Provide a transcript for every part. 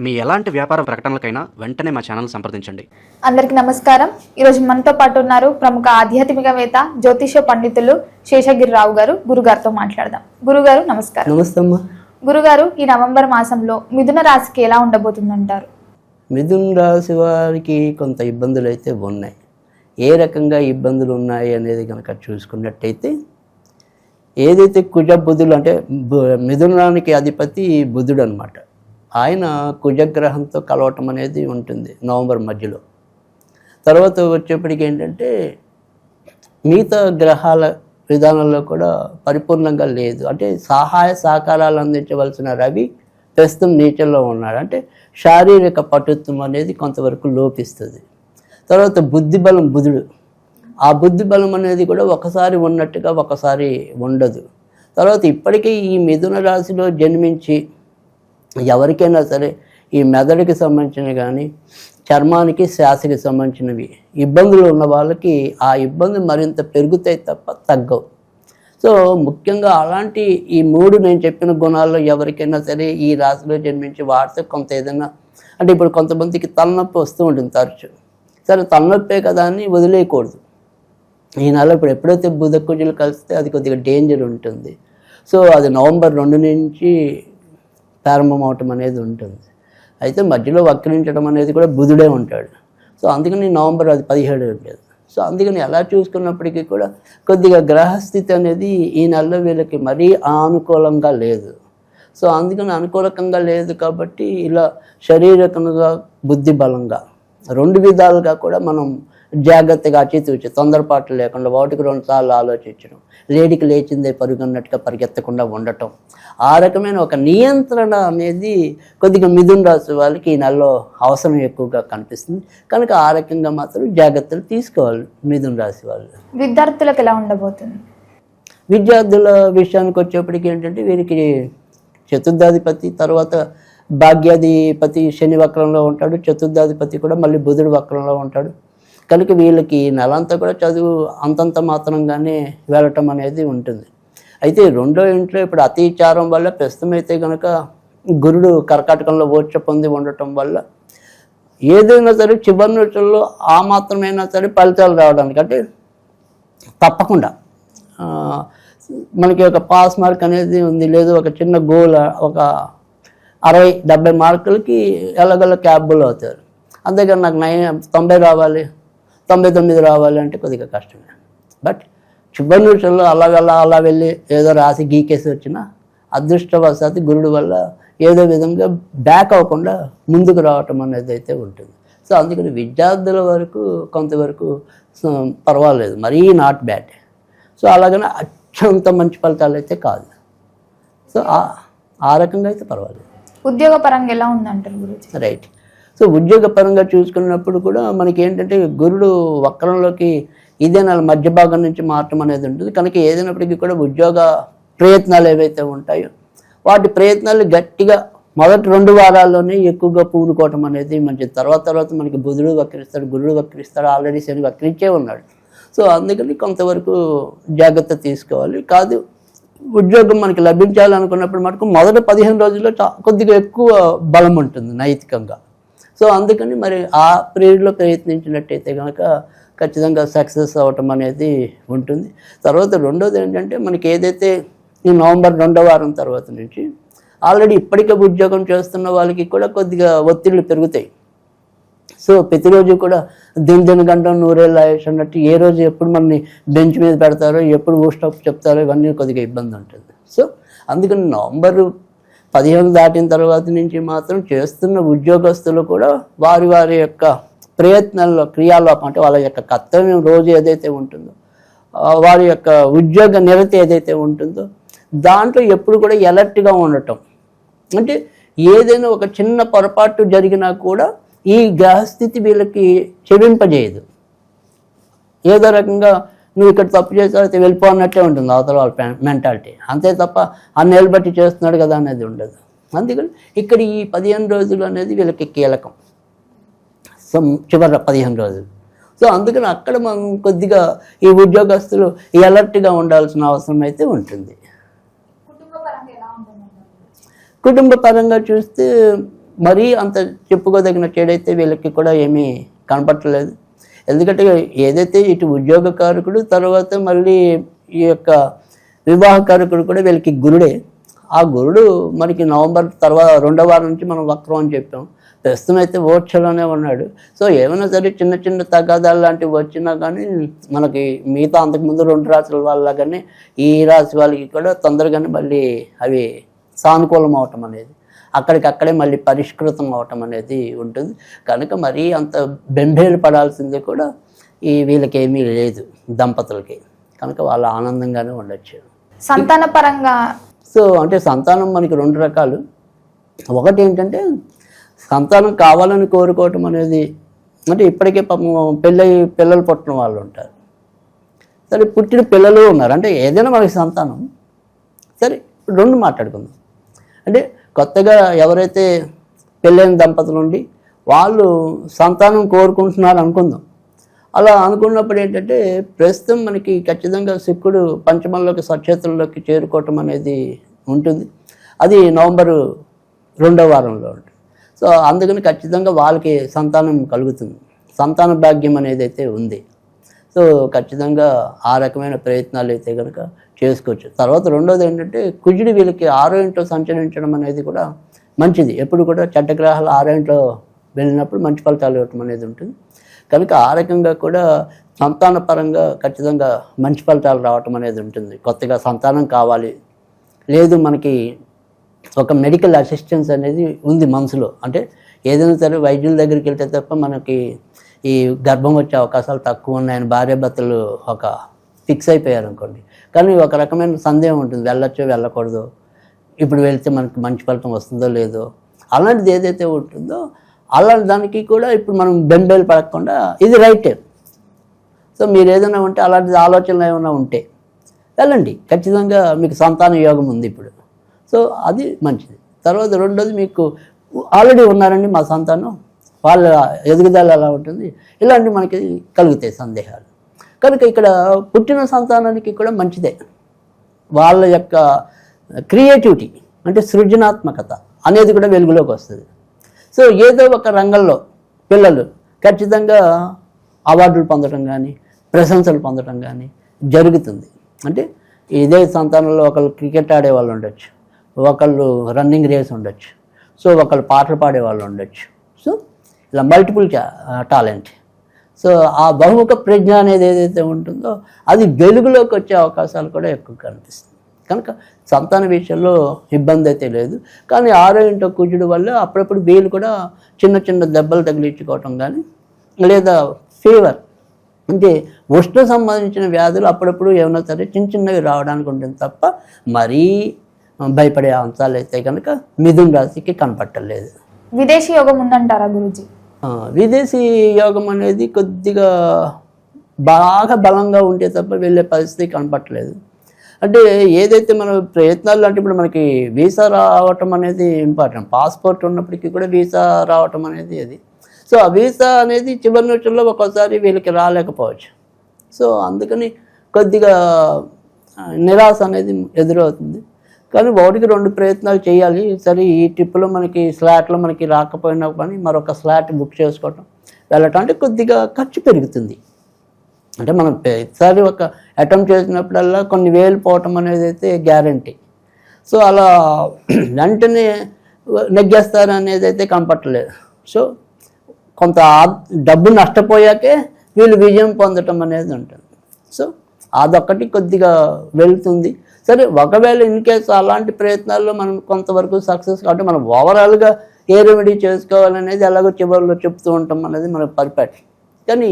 మీ ఎలాంటి వ్యాపార ప్రకటనలకైనా వెంటనే మా ఛానల్ సంప్రదించండి. అందరికీ నమస్కారం. ఈరోజు మనతో పాటు ఉన్నారు ప్రముఖ ఆధ్యాత్మికవేత్త జ్యోతిష పండితులు శేషగిరిరావు గారు. గురుగారితో మాట్లాడదాం. గురుగారు నమస్కారం. నమస్తే అమ్మా. గురుగారు, ఈ నవంబర్ మాసంలో మిథున రాశికి ఎలా ఉండబోతుందంటారు? మిథున రాశి వారికి కొంత ఇబ్బందులు అయితే ఉన్నాయి. ఏ రకంగా ఇబ్బందులు ఉన్నాయి అనేది కనుక చూసుకున్నట్టయితే, ఏదైతే కుజ బుధులు అంటే మిథునానికి అధిపతి బుధుడు అనమాట, ఆయన కుజగ్రహంతో కలవటం అనేది ఉంటుంది నవంబర్ మధ్యలో. తర్వాత వచ్చేప్పటికి ఏంటంటే మిగతా గ్రహాల విధానంలో కూడా పరిపూర్ణంగా లేదు. అంటే సహాయ సహకారాలు అందించవలసిన రవి ప్రస్తుతం నీచల్లో ఉన్నాడు. అంటే శారీరక పటుత్వం అనేది కొంతవరకు లోపిస్తుంది. తర్వాత బుద్ధిబలం బుధుడు, ఆ బుద్ధిబలం అనేది కూడా ఒకసారి ఉన్నట్టుగా ఒకసారి ఉండదు. తర్వాత ఇప్పటికీ ఈ మిథున రాశిలో జన్మించి ఎవరికైనా సరే ఈ మెదడుకి సంబంధించినవి కానీ చర్మానికి శ్వాసకి సంబంధించినవి ఇబ్బందులు ఉన్న వాళ్ళకి ఆ ఇబ్బంది మరింత పెరుగుతాయి తప్ప తగ్గవు. సో ముఖ్యంగా అలాంటి ఈ మూడు నేను చెప్పిన గుణాల్లో ఎవరికైనా సరే ఈ రాశిలో జన్మించి వాడితే కొంత ఏదైనా, అంటే ఇప్పుడు కొంతమందికి తలనొప్పి వస్తూ ఉంటుంది తరచు. సరే తలనొప్పే కదా అని వదిలేయకూడదు. ఈ నెల ఇప్పుడు ఎప్పుడైతే బుధ కుజులు కలిస్తే అది కొద్దిగా డేంజర్ ఉంటుంది. సో అది నవంబర్ 2 నుంచి ప్రారంభం అవటం అనేది ఉంటుంది. అయితే మధ్యలో వక్రించడం అనేది కూడా బుధుడే ఉంటాడు. సో అందుకని నవంబర్ అది 17 ఉండేది. సో అందుకని ఎలా చూసుకున్నప్పటికీ కూడా కొద్దిగా గ్రహస్థితి అనేది ఈ నెలలో వీళ్ళకి మరీ అనుకూలంగా లేదు. సో అందుకని అనుకూలకంగా లేదు కాబట్టి ఇలా శారీరకంగా బుద్ధి బలంగా రెండు విధాలుగా కూడా మనం జాగ్రత్తగా అచితూచి తొందరపాట్లు లేకుండా ఒకటికి 2 సార్లు ఆలోచించడం, లేడికి లేచిందే పరుగున్నట్టుగా పరిగెత్తకుండా ఉండటం, ఆ రకమైన ఒక నియంత్రణ అనేది కొద్దిగా మిథున రాశి వాళ్ళకి ఈ నెలలో అవసరం ఎక్కువగా కనిపిస్తుంది. కనుక ఆ రకంగా మాత్రం జాగ్రత్తలు తీసుకోవాలి మిథున రాశి వాళ్ళు. విద్యార్థులకు ఎలా ఉండబోతుంది? విద్యార్థుల విషయానికి వచ్చేప్పటికి ఏంటంటే వీరికి చతుర్థాధిపతి తర్వాత భాగ్యాధిపతి శని వక్రంలో ఉంటాడు, చతుర్థాధిపతి కూడా మళ్ళీ బుధుడు వక్రంలో ఉంటాడు. కనుక వీళ్ళకి నెలంతా కూడా చదువు అంతంత మాత్రంగానే వెళ్ళటం అనేది ఉంటుంది. అయితే రెండో ఇంట్లో ఇప్పుడు అతిచారం వల్ల ప్రస్తుతం అయితే కనుక గురుడు కర్కాటకంలో ఓర్చ పొంది ఉండటం వల్ల ఏదైనా సరే చివరి రోజుల్లో ఆ మాత్రమైనా సరే ఫలితాలు రావడానికి అంటే తప్పకుండా మనకి ఒక పాస్ మార్క్ అనేది ఉంది. లేదు ఒక చిన్న గోల్ ఒక 60-70 మార్కులకి ఎలాగోలా క్యాబుల్ అవుతారు. అంతేగాని నాకు 90 రావాలి 99 రావాలి అంటే కొద్దిగా కష్టమే. బట్ చివరి నిమిషంలో అలా వెళ్ళి ఏదో రాసి గీకేసి వచ్చినా అదృష్టవశాత్తు గురుడు వల్ల ఏదో విధంగా బ్యాక్ అవ్వకుండా ముందుకు రావటం అనేది అయితే ఉంటుంది. సో అందుకని విద్యార్థుల వరకు కొంతవరకు పర్వాలేదు, మరీ నాట్ బ్యాడ్. సో అలాగనే అత్యంత మంచి ఫలితాలు అయితే కాదు. సో ఆ రకంగా అయితే పర్వాలేదు. ఉద్యోగ పరంగా ఎలా ఉందంటారు గురించి? రైట్. సో ఉద్యోగ పరంగా చూసుకున్నప్పుడు కూడా మనకి ఏంటంటే గురుడు వక్రంలోకి ఇదే నెల మధ్య భాగం నుంచి మారటం అనేది ఉంటుంది. కనుక ఏదైనప్పటికీ కూడా ఉద్యోగ ప్రయత్నాలు ఏవైతే ఉంటాయో వాటి ప్రయత్నాలు గట్టిగా మొదటి 2 వారాల్లోనే ఎక్కువగా పూనుకోవటం అనేది మంచిది. తర్వాత మనకి బుధుడు వక్రిస్తాడు, గురుడు వక్రిస్తాడు, ఆల్రెడీ శని వక్రించే ఉన్నాడు. సో అందుకని కొంతవరకు జాగ్రత్త తీసుకోవాలి. కాదు ఉద్యోగం మనకి లభించాలనుకున్నప్పుడు మటుకు మొదటి 15 రోజుల్లో కొద్దిగా ఎక్కువ బలం ఉంటుంది నైతికంగా. సో అందుకని మరి ఆ పీరియడ్లో ప్రయత్నించినట్టయితే కనుక ఖచ్చితంగా సక్సెస్ అవ్వటం అనేది ఉంటుంది. తర్వాత రెండోది ఏంటంటే మనకి ఏదైతే ఈ నవంబర్ 2వ వారం తర్వాత నుంచి ఆల్రెడీ ఇప్పటికే ఉద్యోగం చేస్తున్న వాళ్ళకి కూడా కొద్దిగా ఒత్తిళ్ళు పెరుగుతాయి. సో ప్రతిరోజు కూడా దినగంటం 100 ఏళ్ళ ఆయుష్ అన్నట్టు ఏ రోజు ఎప్పుడు మనని బెంచ్ మీద పెడతారో, ఎప్పుడు ఊస్టాప్ చెప్తారో ఇవన్నీ కొద్దిగా ఇబ్బంది ఉంటుంది. సో అందుకని నవంబర్ 15 దాటిన తర్వాత నుంచి మాత్రం చేస్తున్న ఉద్యోగస్తులు కూడా వారి యొక్క ప్రయత్నాల్లో క్రియాలోపం అంటే వాళ్ళ యొక్క కర్తవ్యం రోజు ఏదైతే ఉంటుందో, వారి యొక్క ఉద్యోగ నిరతి ఏదైతే ఉంటుందో దాంట్లో ఎప్పుడు కూడా ఎలర్ట్గా ఉండటం. అంటే ఏదైనా ఒక చిన్న పొరపాటు జరిగినా కూడా ఈ గ్రహస్థితి వీళ్ళకి చెవింపజేయదు. ఏదో రకంగా నువ్వు ఇక్కడ తప్పు చేస్తే వెళ్ళిపోన్నట్టే ఉంటుంది అవతల వాళ్ళ మెంటాలిటీ. అంతే తప్ప అన్నేళ్ళు బట్టి చేస్తున్నాడు కదా అనేది ఉండదు. అందుకని ఇక్కడ ఈ 15 రోజులు అనేది వీళ్ళకి కీలకం. సో చివరి 15 రోజులు. సో అందుకని అక్కడ మనం కొద్దిగా ఈ ఉద్యోగస్తులు అలర్ట్గా ఉండాల్సిన అవసరం అయితే ఉంటుంది. కుటుంబ పరంగా ఎలా ఉంటుంది? కుటుంబ పరంగా చూస్తే మరీ అంత చెప్పుకోదగిన చెడైతే వీళ్ళకి కూడా ఏమీ కనపట్టలేదు. ఎందుకంటే ఏదైతే ఇటు ఉద్యోగకారకుడు తర్వాత మళ్ళీ ఈ యొక్క వివాహకారకుడు కూడా వీళ్ళకి గురుడే. ఆ గురుడు మనకి నవంబర్ తర్వాత 2వ వారం నుంచి మనం వక్రం అని చెప్పాం. ప్రస్తుతం అయితే ఓర్చలోనే ఉన్నాడు. సో ఏమైనా సరే చిన్న చిన్న తగాదాలు లాంటివి వచ్చినా కానీ మనకి మిగతా అంతకుముందు 2 రాశుల వాళ్ళ కానీ ఈ రాశి వాళ్ళకి కూడా తొందరగానే మళ్ళీ అవి సానుకూలం అవటం అనేది, అక్కడికక్కడే మళ్ళీ పరిష్కృతం అవటం అనేది ఉంటుంది. కనుక మరీ అంత బెంబేలు పడాల్సిందే కూడా వీళ్ళకి ఏమీ లేదు దంపతులకి. కనుక వాళ్ళు ఆనందంగానే ఉండొచ్చు. సంతాన పరంగా సో అంటే సంతానం మనకి 2 రకాలు. ఒకటి ఏంటంటే సంతానం కావాలని కోరుకోవటం అనేది, అంటే ఇప్పటికే పాపం పిల్లలు పుట్టిన వాళ్ళు ఉంటారు, సరే పుట్టిన పిల్లలు ఉన్నారు, అంటే ఏదైనా మనకి సంతానం. సరే 2 మాట్లాడుకుందాం. అంటే కొత్తగా ఎవరైతే పెళ్ళైన దంపతులు ఉండి వాళ్ళు సంతానం కోరుకుంటున్నారు అనుకుందాం. అలా అనుకున్నప్పుడు ఏంటంటే ప్రస్తుతం మనకి ఖచ్చితంగా శుక్రుడు పంచమంలోకి సచేతుల్లోకి చేరుకోవటం అనేది ఉంటుంది. అది నవంబరు 2వ వారంలో ఉంటుంది. సో అందుకని ఖచ్చితంగా వాళ్ళకి సంతానం కలుగుతుంది, సంతాన భాగ్యం అనేది అయితే ఉంది. సో ఖచ్చితంగా ఆ రకమైన ప్రయత్నాలు అయితే కనుక చేసుకోవచ్చు. తర్వాత రెండోది ఏంటంటే కుజుడు వీళ్ళకి 6వ ఇంట్లో సంచరించడం అనేది కూడా మంచిది. ఎప్పుడు కూడా చెడ్డ గ్రహాలు 6వ ఇంట్లో వెళ్ళినప్పుడు మంచి ఫలితాలు ఇవ్వటం అనేది ఉంటుంది. కనుక ఆ రకంగా కూడా సంతాన పరంగా ఖచ్చితంగా మంచి ఫలితాలు రావటం అనేది ఉంటుంది. కొత్తగా సంతానం కావాలి, లేదు మనకి ఒక మెడికల్ అసిస్టెన్స్ అనేది ఉంది మనసులో, అంటే ఏదైనా సరే వైద్యుల దగ్గరికి వెళ్తే తప్ప మనకి ఈ గర్భం వచ్చే అవకాశాలు తక్కువ ఉన్నాయని భార్యాభర్తలు ఒక ఫిక్స్ అయిపోయారు అనుకోండి. కానీ ఒక రకమైన సందేహం ఉంటుంది, వెళ్ళొచ్చో వెళ్ళకూడదు, ఇప్పుడు వెళ్తే మనకి మంచి ఫలితం వస్తుందో లేదో, అలాంటిది ఏదైతే ఉంటుందో అలాంటి దానికి కూడా ఇప్పుడు మనం బెంబేలు పడకుండా ఇది రైటే. సో మీరు ఏదైనా ఉంటే అలాంటి ఆలోచనలు ఏమైనా ఉంటే వెళ్ళండి, ఖచ్చితంగా మీకు సంతాన యోగం ఉంది ఇప్పుడు. సో అది మంచిది. తర్వాత రెండోది మీకు ఆల్రెడీ ఉన్నారండి మా సంతానం, వాళ్ళ ఎదుగుదల ఎలా ఉంటుంది, ఇలాంటివి మనకి కలుగుతాయి సందేహాలు. కనుక ఇక్కడ పుట్టిన సంతానానికి కూడా మంచిదే. వాళ్ళ యొక్క క్రియేటివిటీ అంటే సృజనాత్మకత అనేది కూడా వెలుగులోకి వస్తుంది. సో ఏదో ఒక రంగంలో పిల్లలు ఖచ్చితంగా అవార్డులు పొందడం కానీ ప్రశంసలు పొందడం కానీ జరుగుతుంది. అంటే ఇదే సంతానంలో ఒకళ్ళు క్రికెట్ ఆడేవాళ్ళు ఉండొచ్చు, ఒకళ్ళు రన్నింగ్ రేస్ ఉండొచ్చు, సో ఒకళ్ళు పాటలు పాడేవాళ్ళు ఉండొచ్చు. సో ఇలా మల్టిపుల్ టాలెంట్. సో ఆ బహుముఖ ప్రజ్ఞ అనేది ఏదైతే ఉంటుందో అది వెలుగులోకి వచ్చే అవకాశాలు కూడా ఎక్కువ కనిపిస్తుంది. కనుక సంతాన విషయంలో ఇబ్బంది అయితే లేదు. కానీ 6వ ఇంట్లో కుజుడు వల్ల అప్పుడప్పుడు వీళ్ళు కూడా చిన్న చిన్న దెబ్బలు తగిలించుకోవటం కానీ లేదా ఫీవర్ అంటే ఉష్ణ సంబంధించిన వ్యాధులు అప్పుడప్పుడు ఏమైనా సరే చిన్న చిన్నవి రావడానికి ఉంటుంది తప్ప మరీ భయపడే అంశాలు అయితే కనుక మిథున రాశికి కనపట్టలేదు. విదేశీ యోగం ఉందంటారా గురూజీ? విదేశీ యోగం అనేది కొద్దిగా బాగా బలంగా ఉంటే తప్ప వెళ్ళే పరిస్థితి కనపట్టలేదు. అంటే ఏదైతే మన ప్రయత్నాలు అంటే ఇప్పుడు మనకి వీసా రావటం అనేది ఇంపార్టెంట్, పాస్పోర్ట్ ఉన్నప్పటికీ కూడా వీసా రావటం అనేది అది. సో ఆ వీసా అనేది చివరి నిమిషంలో ఒక్కోసారి వీళ్ళకి రాలేకపోవచ్చు. సో అందుకని కొద్దిగా నిరాశ అనేది ఎదురవుతుంది. కానీ 1-2 ప్రయత్నాలు చేయాలి. సరే ఈ ట్రిప్లో మనకి స్లాట్లో మనకి రాకపోయినా కానీ మరొక స్లాట్ బుక్ చేసుకోవటం వెళ్ళటం అంటే కొద్దిగా ఖర్చు పెరుగుతుంది. అంటే మనం ప్రతిసారి ఒక అటెంప్ట్ చేసినప్పుడల్లా కొన్ని వేలు పోవటం అనేది అయితే గ్యారంటీ. సో అలా వెంటనే నెగ్గేస్తారు అనేది అయితే కనపట్టలేదు. సో కొంత డబ్బు నష్టపోయాకే వీళ్ళు విజయం పొందటం అనేది ఉంటుంది. సో అదొక్కటి కొద్దిగా వెళ్తుంది. సరే ఒకవేళ ఇన్ కేసు అలాంటి ప్రయత్నాల్లో మనం కొంతవరకు సక్సెస్ కాబట్టి మనం ఓవరాల్గా ఏ రెమెడీ చేసుకోవాలనేది ఎలాగో చివరిలో చెప్తూ ఉంటాం అనేది మనకు పర్ఫెక్ట్. కానీ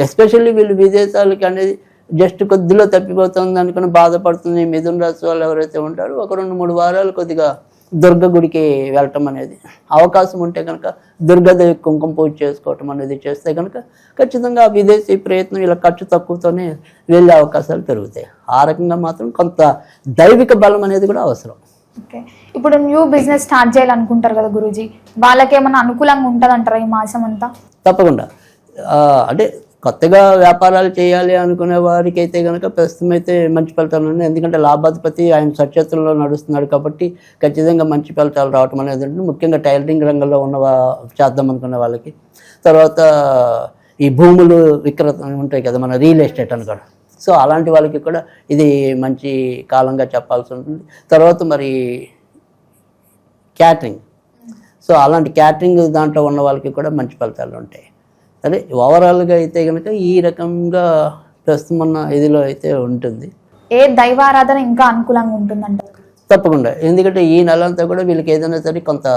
ఎస్పెషల్లీ వీళ్ళు విదేశాలకి అనేది జస్ట్ కొద్దిలో తప్పిపోతుంది అనుకుని బాధపడుతుంది మిథున రాశి వాళ్ళు ఎవరైతే ఉంటారో 1-2-3 వారాలు కొద్దిగా దుర్గ గుడికి వెళ్ళటం అనేది అవకాశం ఉంటే కనుక దుర్గాదేవి కుంకుమ పూజ చేసుకోవటం అనేది చేస్తే కనుక ఖచ్చితంగా విదేశీ ప్రయత్నం ఇలా ఖర్చు తక్కువతోనే వెళ్ళే అవకాశాలు పెరుగుతాయి. ఆ రకంగా మాత్రం కొంత దైవిక బలం అనేది కూడా అవసరం. ఓకే, ఇప్పుడు న్యూ బిజినెస్ స్టార్ట్ చేయాలనుకుంటారు కదా గురూజీ, వాళ్ళకి ఏమైనా అనుకూలంగా ఉంటుంది అంటారా ఈ మాసం అంతా? తప్పకుండా. అంటే కొత్తగా వ్యాపారాలు చేయాలి అనుకునే వారికి అయితే కనుక ప్రస్తుతం అయితే మంచి ఫలితాలు ఉన్నాయి. ఎందుకంటే లాభాధిపతి ఆయన సచేతుల్లో నడుస్తున్నాడు కాబట్టి ఖచ్చితంగా మంచి ఫలితాలు రావటం అనేది ఉంటుంది. ముఖ్యంగా టైలరింగ్ రంగంలో ఉన్న చేద్దాం అనుకునే వాళ్ళకి, తర్వాత ఈ భూములు విక్రత ఉంటాయి కదా, మన రియల్ ఎస్టేట్ అని కూడా, సో అలాంటి వాళ్ళకి కూడా ఇది మంచి కాలంగా చెప్పాల్సి ఉంటుంది. తర్వాత మరి క్యాటరింగ్, సో అలాంటి క్యాటరింగ్ దాంట్లో ఉన్న వాళ్ళకి కూడా మంచి ఫలితాలు ఉంటాయి. సరే, ఓవరాల్గా అయితే కనుక ఈ రకంగా ప్రస్తుతం ఉన్న ఇదిలో అయితే ఉంటుంది. ఏ దైవారాధన ఇంకా అనుకూలంగా ఉంటుందంట? తప్పకుండా, ఎందుకంటే ఈ నెలంతా కూడా వీళ్ళకి ఏదైనా సరే కొంత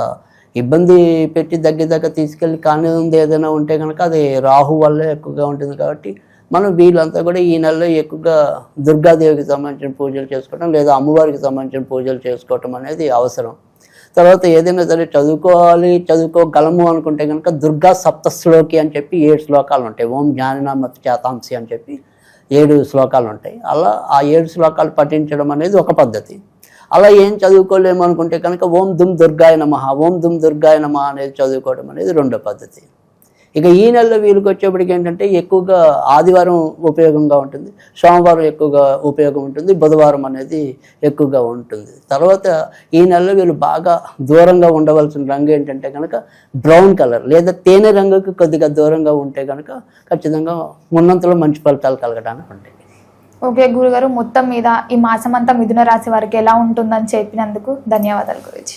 ఇబ్బంది పెట్టి దగ్గర తీసుకెళ్ళి కానీ ఉంది ఏదైనా ఉంటే కనుక అది రాహు వల్లే ఎక్కువగా ఉంటుంది. కాబట్టి మనం వీళ్ళంతా కూడా ఈ నెలలో ఎక్కువగా దుర్గాదేవికి సంబంధించిన పూజలు చేసుకోవటం లేదా అమ్మవారికి సంబంధించిన పూజలు చేసుకోవటం అనేది అవసరం. తర్వాత ఏదైనా సరే చదువుకోగలము అనుకుంటే కనుక దుర్గా సప్తశ్లోకి అని చెప్పి 7 శ్లోకాలు ఉంటాయి. ఓం జ్ఞాననామ చేతాంసి అని చెప్పి 7 శ్లోకాలు ఉంటాయి. అలా ఆ 7 శ్లోకాలు పఠించడం అనేది ఒక పద్ధతి. అలా ఏం చదువుకోలేము అనుకుంటే కనుక ఓం దుమ్ దుర్గాయ నమః, ఓం దుమ్ దుర్గాయ నమః అనేది చదువుకోవడం అనేది రెండో పద్ధతి. ఇక ఈ నెలలో వీళ్ళకి వచ్చేప్పటికి ఏంటంటే ఎక్కువగా ఆదివారం ఉపయోగంగా ఉంటుంది, సోమవారం ఎక్కువగా ఉపయోగం ఉంటుంది, బుధవారం అనేది ఎక్కువగా ఉంటుంది. తర్వాత ఈ నెలలో వీళ్ళు బాగా దూరంగా ఉండవలసిన రంగు ఏంటంటే కనుక బ్రౌన్ కలర్ లేదా తేనె రంగుకి కొద్దిగా దూరంగా ఉంటే కనుక ఖచ్చితంగా ఉన్నంతలో మంచి ఫలితాలు కలగడానికి ఉంటాయి. ఓకే గురుగారు, మొత్తం మీద ఈ మాసం అంతా మిథున రాశి వారికి ఎలా ఉంటుందని చెప్పినందుకు ధన్యవాదాలు గురించి.